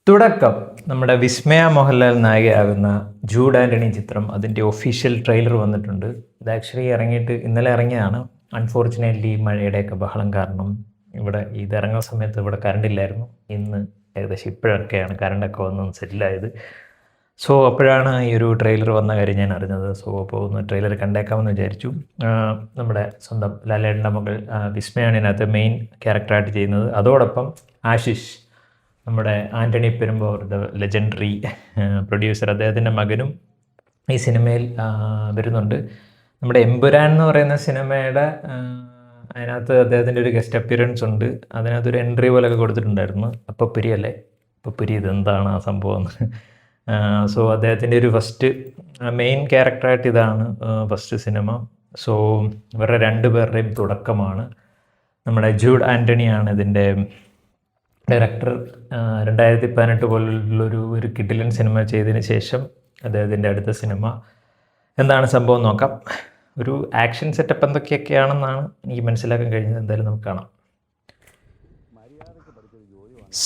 തുടക്കം നമ്മുടെ വിസ്മയ മോഹൻലാൽ നായികയാകുന്ന ജൂഡ് ആൻ്റണി ചിത്രം അതിൻ്റെ ഒഫീഷ്യൽ ട്രെയിലർ വന്നിട്ടുണ്ട്. ഇത് ആക്ച്വലി ഇറങ്ങിയിട്ട് ഇന്നലെ ഇറങ്ങിയതാണ്. അൺഫോർച്ചുനേറ്റ്ലി മഴയുടെയൊക്കെ ബഹളം കാരണം ഇവിടെ ഇതിറങ്ങുന്ന സമയത്ത് ഇവിടെ കറണ്ടില്ലായിരുന്നു. ഇന്ന് ഏകദേശം ഇപ്പോഴൊക്കെയാണ് കറണ്ടൊക്കെ വന്ന് സെറ്റിലായത്. സോ അപ്പോഴാണ് ഈ ഒരു ട്രെയിലർ വന്ന കാര്യം ഞാൻ അറിഞ്ഞത്. സോ അപ്പോൾ ഒന്ന് ട്രെയിലർ കണ്ടേക്കാമെന്ന് വിചാരിച്ചു. നമ്മുടെ സ്വന്തം ലാലേട്ടൻ്റെ മകൾ വിസ്മയാണ് ഇതിനകത്ത് മെയിൻ ക്യാരക്ടറായിട്ട് ചെയ്യുന്നത്. അതോടൊപ്പം ആശിഷ്, നമ്മുടെ Antony Perumbavoor, the legendary producer, അദ്ദേഹത്തിൻ്റെ മകനും ഈ സിനിമയിൽ വരുന്നുണ്ട്. നമ്മുടെ എമ്പുരാൻ എന്ന് പറയുന്ന സിനിമയുടെ അതിനകത്ത് അദ്ദേഹത്തിൻ്റെ ഒരു ഗസ്റ്റ് അപ്പിയറൻസ് ഉണ്ട്. അതിനകത്തൊരു എൻട്രി പോലെയൊക്കെ കൊടുത്തിട്ടുണ്ടായിരുന്നു. അപ്പപ്പുരി അല്ലേ, അപ്പപ്പുരി ഇതെന്താണ് ആ സംഭവം എന്ന്. സോ അദ്ദേഹത്തിൻ്റെ ഒരു ഫസ്റ്റ് മെയിൻ ക്യാരക്ടറായിട്ട് ഇതാണ് ഫസ്റ്റ് സിനിമ. സോ ഇവരുടെ രണ്ടുപേരുടെയും തുടക്കമാണ്. നമ്മുടെ ജൂഡ് ആൻ്റണിയാണ് ഇതിൻ്റെ ഡയറക്ടർ. 2018 പോലുള്ളൊരു കിഡിലൻ സിനിമ ചെയ്തതിന് ശേഷം അദ്ദേഹത്തിൻ്റെ അടുത്ത സിനിമ എന്താണ് സംഭവം നോക്കാം. ഒരു ആക്ഷൻ സെറ്റപ്പ് എന്തൊക്കെയൊക്കെയാണെന്നാണ് എനിക്ക് മനസ്സിലാക്കാൻ കഴിഞ്ഞത്. എന്തായാലും നമുക്ക് കാണാം.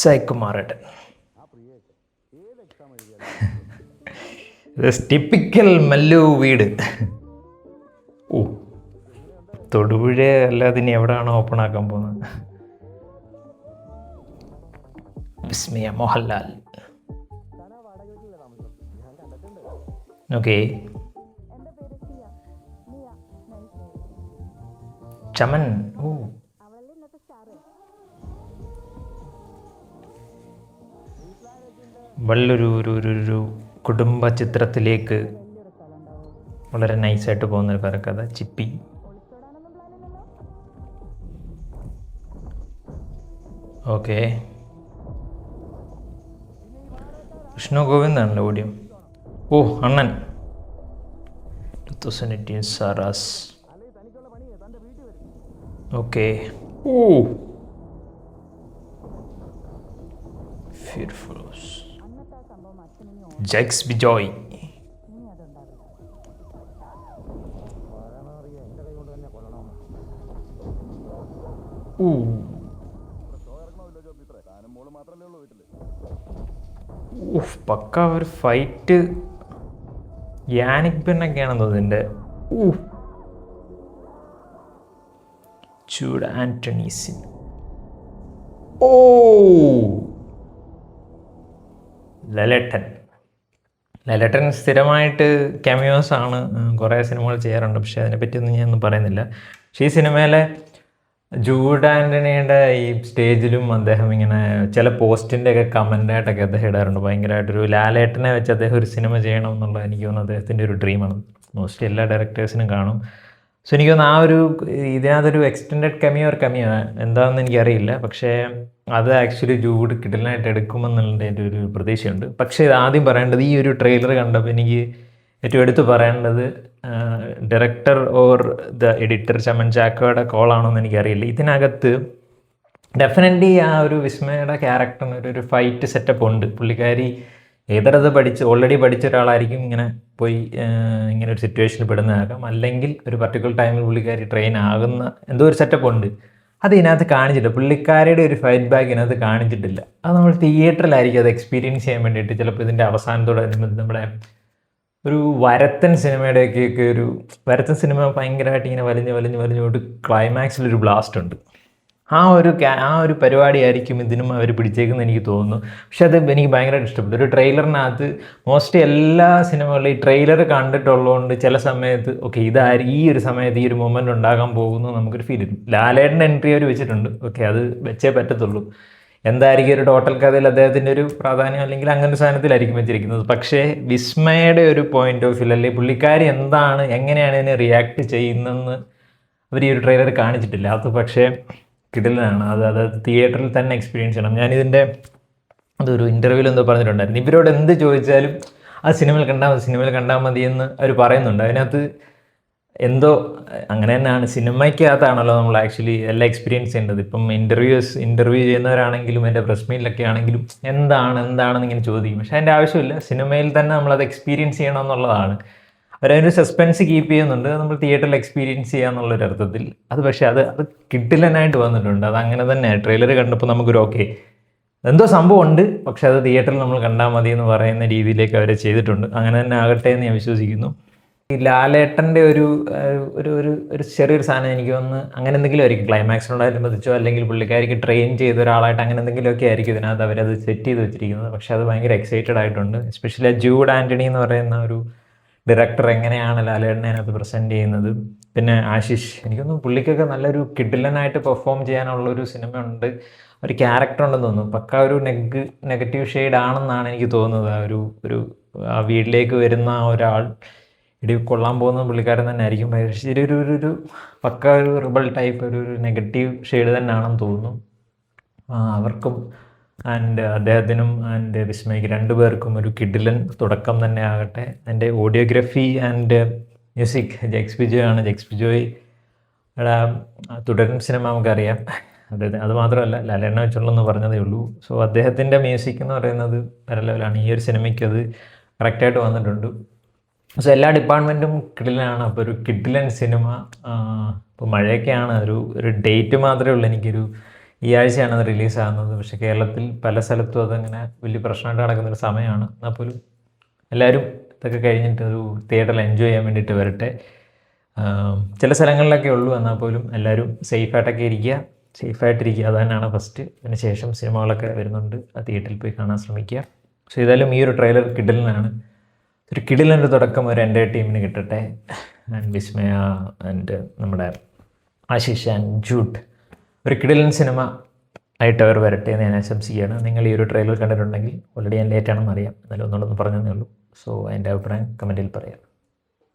സൈക്കുമാറേട്ടൻ, ടിപ്പിക്കൽ മല്ലു വീട്. ഓ, തൊടുപുഴ അല്ലാതെ ഇനി എവിടെയാണോ ഓപ്പൺ ആക്കാൻ പോകുന്നത്? വിസ്മയ മോഹൻലാൽ. ഓക്കെ, ചമൻ. ഓ, ഒരു കുടുംബ ചിത്രത്തിലേക്ക് വളരെ നൈസായിട്ട് പോകുന്നൊരു പരക്കഥ. ചിപ്പി. ഓക്കെ, വിഷ്ണു ഗോവിന്ദാണല്ലോ ഓഡിയോ. ഓ, അണ്ണൻ. 2018 സാറാസ്. ഓക്കെ. ഓ, ഫിർഫോസ്. ജക്സ് ബിജോയ്. ഓ, പക്ക ഒരു ഫൈറ്റ്. യാനിക് ബെന്നൊക്കെയാണെന്ന് തോന്നുന്നുണ്ട്. ജൂഡ് ആൻ്റണി സിൻ. ഓ, ലലേട്ടൻ സ്ഥിരമായിട്ട് ക്യാമിയോസ് ആണ്, കുറേ സിനിമകൾ ചെയ്യാറുണ്ട്. പക്ഷേ അതിനെപ്പറ്റിയൊന്നും ഞാനൊന്നും പറയുന്നില്ല. പക്ഷേ ഈ സിനിമയിലെ ജൂഡ് ആൻ്റണിയുടെ ഈ സ്റ്റേജിലും അദ്ദേഹം ഇങ്ങനെ ചില പോസ്റ്റിൻ്റെ ഒക്കെ കമൻ്റായിട്ടൊക്കെ അദ്ദേഹം ഇടാറുണ്ട്. ഭയങ്കരമായിട്ടൊരു ലാലേട്ടനെ വെച്ച് അദ്ദേഹം ഒരു സിനിമ ചെയ്യണം എന്നുള്ള എനിക്ക് തോന്നുന്നു അദ്ദേഹത്തിൻ്റെ ഒരു ഡ്രീമാണ്. മോസ്റ്റ്ലി എല്ലാ ഡയറക്ടേഴ്സിനും കാണും. സോ എനിക്ക് തോന്നുന്നു ആ ഒരു ഇതിനകത്തൊരു എക്സ്റ്റെൻഡഡ് കെമിയോ എന്താണെന്ന് എനിക്കറിയില്ല. പക്ഷേ അത് ആക്ച്വലി ജൂഡ് കിടലായിട്ട് എടുക്കുമെന്നുള്ള എൻ്റെ ഒരു പ്രതീക്ഷയുണ്ട്. പക്ഷേ ആദ്യം പറയേണ്ടത്, ഈ ഒരു ട്രെയിലർ കണ്ടപ്പോൾ എനിക്ക് ഏറ്റവും എടുത്ത് പറയേണ്ടത് director or the editor Chaman ചാക്കോയുടെ കോളാണോന്ന് എനിക്കറിയില്ല. ഇതിനകത്ത് ഡെഫിനറ്റ്ലി ആ ഒരു വിസ്മയുടെ ക്യാരക്ടറിന് ഒരു ഫൈറ്റ് സെറ്റപ്പ് ഉണ്ട്. പുള്ളിക്കാരി ഏതരത് ഓൾറെഡി പഠിച്ച ഒരാളായിരിക്കും ഇങ്ങനെ പോയി ഇങ്ങനെ ഒരു സിറ്റുവേഷനിൽ പെടുന്നതാകാം. അല്ലെങ്കിൽ ഒരു പർട്ടിക്കുലർ ടൈമിൽ പുള്ളിക്കാരി ട്രെയിൻ ആകുന്ന എന്തോ ഒരു സെറ്റപ്പ് ഉണ്ട്. അത് ഇതിനകത്ത് കാണിച്ചിട്ടില്ല. പുള്ളിക്കാരിയുടെ ഒരു ഫൈറ്റ് ബാക്ക് ഇതിനകത്ത് കാണിച്ചിട്ടില്ല. അത് നമ്മൾ തിയേറ്ററിലായിരിക്കും അത് എക്സ്പീരിയൻസ് ചെയ്യാൻ വേണ്ടിയിട്ട്. ചിലപ്പോൾ ഇതിൻ്റെ അവസാനത്തോടനുബന്ധിച്ച് നമ്മുടെ ഒരു വരത്തൻ സിനിമയുടെയൊക്കെ ഒരു വരത്തൻ സിനിമ ഭയങ്കരമായിട്ട് ഇങ്ങനെ വലിഞ്ഞോട്ട് ക്ലൈമാക്സിലൊരു ബ്ലാസ്റ്റ് ഉണ്ട്. ആ ഒരു പരിപാടിയായിരിക്കും ഇതിനും അവർ പിടിച്ചേക്കുന്നത് എനിക്ക് തോന്നുന്നു. പക്ഷെ അത് എനിക്ക് ഭയങ്കരമായിട്ട് ഇഷ്ടപ്പെട്ടു. ഒരു ട്രെയിലറിനകത്ത് മോസ്റ്റ്ലി എല്ലാ സിനിമകളിലും ഈ ട്രെയിലർ കണ്ടിട്ടുള്ളതുകൊണ്ട് ചില സമയത്ത് ഓക്കെ ഈ ഒരു സമയത്ത് ഈ ഒരു മൊമെൻ്റ് ഉണ്ടാകാൻ പോകുന്നു നമുക്കൊരു ഫീൽ ചെയ്തു. ലാലേട്ടൻ്റെ എൻട്രി അവർ വെച്ചിട്ടുണ്ട്. ഓക്കെ, അത് വെച്ചേ പറ്റത്തുള്ളൂ. എന്തായിരിക്കും ഒരു ടോട്ടൽ കഥയിൽ അദ്ദേഹത്തിൻ്റെ ഒരു പ്രാധാന്യം, അല്ലെങ്കിൽ അങ്ങനെ ഒരു സാധനത്തിലായിരിക്കും വെച്ചിരിക്കുന്നത്. പക്ഷേ വിസ്മയുടെ ഒരു പോയിന്റ് ഓഫ് വ്യൂ, അല്ലെങ്കിൽ പുള്ളിക്കാരി എങ്ങനെയാണ് ഇതിനെ റിയാക്ട് ചെയ്യുന്നതെന്ന് അവർ ഈ ഒരു ട്രെയിലർ കാണിച്ചിട്ടില്ല. അത് പക്ഷേ കിടിലനാണ്. അത് തിയേറ്ററിൽ തന്നെ എക്സ്പീരിയൻസ് ചെയ്യണം. ഞാനിതിൻ്റെ അതൊരു ഇൻ്റർവ്യൂവിൽ എന്തോ പറഞ്ഞിട്ടുണ്ടായിരുന്നു, ഇവരോട് എന്ത് ചോദിച്ചാലും ആ സിനിമയിൽ കണ്ടാൽ മതി എന്ന് അവർ പറയുന്നുണ്ട്. അതിനകത്ത് എന്തോ അങ്ങനെ തന്നെയാണ്. സിനിമയ്ക്കകത്താണല്ലോ നമ്മൾ ആക്ച്വലി എല്ലാം എക്സ്പീരിയൻസ് ചെയ്യേണ്ടത്. ഇപ്പം ഇൻ്റർവ്യൂ ചെയ്യുന്നവരാണെങ്കിലും എൻ്റെ പ്രസ് മീറ്റിലൊക്കെ ആണെങ്കിലും എന്താണെന്ന് ഇങ്ങനെ ചോദിക്കും. പക്ഷേ അതിൻ്റെ ആവശ്യമില്ല. സിനിമയിൽ തന്നെ നമ്മളത് എക്സ്പീരിയൻസ് ചെയ്യണം എന്നുള്ളതാണ്. അവരൊരു സസ്പെൻസ് കീപ്പ് ചെയ്യുന്നുണ്ട്, നമ്മൾ തിയേറ്ററിൽ എക്സ്പീരിയൻസ് ചെയ്യാന്നുള്ളൊരു അർത്ഥത്തിൽ. പക്ഷേ അത് കിഡിലനായിട്ട് വന്നിട്ടുണ്ട്. അത് അങ്ങനെ തന്നെ ട്രെയിലർ കണ്ടപ്പോൾ നമുക്കൊരു ഓക്കെ എന്തോ സംഭവം ഉണ്ട്, പക്ഷെ അത് തിയേറ്ററിൽ നമ്മൾ കണ്ടാൽ മതി എന്ന് പറയുന്ന രീതിയിലേക്ക് അവർ ചെയ്തിട്ടുണ്ട്. അങ്ങനെ തന്നെ ആകട്ടെ എന്ന് ഞാൻ വിശ്വസിക്കുന്നു. ഈ ലാലേട്ടൻ്റെ ഒരു ഒരു ഒരു ഒരു ചെറിയൊരു സാധനം എനിക്ക് തോന്നുന്നു അങ്ങനെ എന്തെങ്കിലും ആയിരിക്കും, ക്ലൈമാക്സിനോടനുബന്ധിച്ചോ അല്ലെങ്കിൽ പുള്ളിക്കാരിക്ക് ട്രെയിൻ ചെയ്ത ഒരാളായിട്ട് അങ്ങനെ എന്തെങ്കിലുമൊക്കെ ആയിരിക്കും ഇതിനകത്ത് അവരത് സെറ്റ് ചെയ്ത് വെച്ചിരിക്കുന്നത്. പക്ഷേ അത് ഭയങ്കര എക്സൈറ്റഡ് ആയിട്ടുണ്ട്. എസ്പെഷ്യലി ആ ജൂഡ് ആൻ്റണി എന്ന് പറയുന്ന ഒരു ഡയറക്ടർ എങ്ങനെയാണ് ലാലേട്ടനെ അതിനകത്ത് പ്രസൻറ്റ് ചെയ്യുന്നത്. പിന്നെ ആശിഷ്, എനിക്കൊന്നും പുള്ളിക്കൊക്കെ നല്ലൊരു കിഡിലനായിട്ട് പെർഫോം ചെയ്യാനുള്ളൊരു സിനിമ ഉണ്ട്, ഒരു ക്യാരക്ടർ ഉണ്ടെന്ന് തോന്നുന്നു. പക്ക ഒരു നെഗറ്റീവ് ഷെയ്ഡ് ആണെന്നാണ് എനിക്ക് തോന്നുന്നത്. ആ വീട്ടിലേക്ക് വരുന്ന ഒരാൾ ഇടി കൊള്ളാൻ പോകുന്ന പുള്ളിക്കാരൻ തന്നെ ആയിരിക്കും. പക്ഷേ ഒരു പക്ക ഒരു റിബൽ ടൈപ്പ് ഒരു നെഗറ്റീവ് ഷെയ്ഡ് തന്നെയാണെന്ന് തോന്നുന്നു. അവർക്കും ആൻഡ് അദ്ദേഹത്തിനും ആൻഡ് വിസ്മയ്ക്ക് രണ്ടുപേർക്കും ഒരു കിഡിലൻ തുടക്കം തന്നെ ആകട്ടെ. എൻ്റെ audiography and music Jakes Bijoy ആണ്. ജെക്സ് ബിജോയുടെ തുടരും സിനിമ നമുക്കറിയാം. അത് മാത്രമല്ല ലാലേട്ടനെ വെച്ചുള്ളതെന്ന് പറഞ്ഞതേ ഉള്ളൂ. സോ അദ്ദേഹത്തിൻ്റെ മ്യൂസിക് എന്ന് പറയുന്നത് വേറെ ലെവലാണ്. ഈ ഒരു സിനിമയ്ക്ക് അത് കറക്റ്റായിട്ട് വന്നിട്ടുണ്ട്. സോ എല്ലാ ഡിപ്പാർട്ട്മെൻറ്റും കിഡിലനാണ്. അപ്പോൾ ഒരു കിഡിലൻ സിനിമ. ഇപ്പോൾ മഴയൊക്കെയാണ്, ഒരു ഡേറ്റ് മാത്രമേ ഉള്ളൂ. ഈ ആഴ്ചയാണ് അത് റിലീസാകുന്നത്. പക്ഷേ കേരളത്തിൽ പല സ്ഥലത്തും അതങ്ങനെ വലിയ പ്രശ്നമായിട്ട് നടക്കുന്നൊരു സമയമാണ്. എന്നാൽ പോലും എല്ലാവരും ഇതൊക്കെ കഴിഞ്ഞിട്ട് ഒരു തിയേറ്ററിൽ എൻജോയ് ചെയ്യാൻ വേണ്ടിയിട്ട് വരട്ടെ. ചില സ്ഥലങ്ങളിലൊക്കെ ഉള്ളൂ, എന്നാൽ പോലും എല്ലാവരും സേഫായിട്ടിരിക്കുക. അത് തന്നെയാണ് ഫസ്റ്റ്. അതിന് ശേഷം സിനിമകളൊക്കെ വരുന്നുണ്ട്, ആ തിയേറ്ററിൽ പോയി കാണാൻ ശ്രമിക്കുക. സോ ഏതായാലും ഈ ഒരു ട്രെയിലർ കിഡിലനാണ്. ഒരു കിഡിലൻ്റെ തുടക്കം ഒരു എൻ്റെ ടീമിന് കിട്ടട്ടെ. ആൻഡ് വിസ്മയ ആൻഡ് നമ്മുടെ ആശിഷ് ആൻഡ് ജൂഡ് ഒരു കിഡിലൻ സിനിമ ആയിട്ട് അവർ വരട്ടെ എന്ന് ഞാൻ ആശംസിക്കുകയാണ്. നിങ്ങൾ ഈ ഒരു ട്രെയിലർ കണ്ടിട്ടുണ്ടെങ്കിൽ ഓൾറെഡി ഞാൻ ലേറ്റാണെന്ന് അറിയാം, എന്നാലും ഒന്നുകൂടെ പറഞ്ഞതേ ഉള്ളൂ. സോ അതിൻ്റെ അഭിപ്രായം കമൻറ്റിൽ പറയാം.